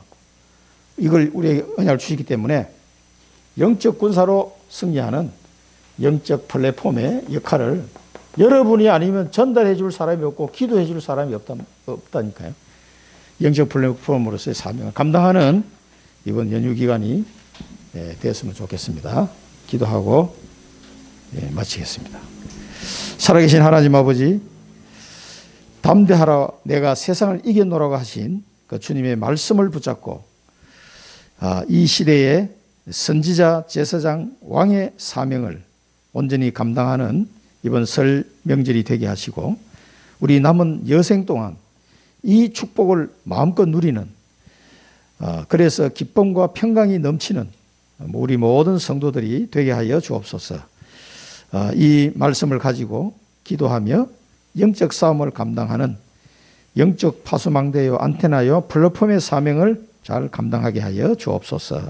이걸 우리에게 은혜를 주시기 때문에 영적 군사로 승리하는 영적 플랫폼의 역할을 여러분이 아니면 전달해 줄 사람이 없고 기도해 줄 사람이 없다니까요. 영적 플랫폼으로서의 사명을 감당하는 이번 연휴 기간이 됐으면 좋겠습니다. 기도하고 마치겠습니다. 살아계신 하나님 아버지, 담대하라 내가 세상을 이겨노라고 하신 그 주님의 말씀을 붙잡고 이 시대의 선지자, 제사장, 왕의 사명을 온전히 감당하는 이번 설 명절이 되게 하시고 우리 남은 여생 동안 이 축복을 마음껏 누리는 그래서 기쁨과 평강이 넘치는 우리 모든 성도들이 되게 하여 주옵소서. 이 말씀을 가지고 기도하며 영적 싸움을 감당하는 영적 파수망대요 안테나요 플랫폼의 사명을 잘 감당하게 하여 주옵소서.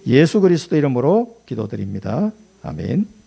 예수 그리스도 이름으로 기도드립니다. 아멘.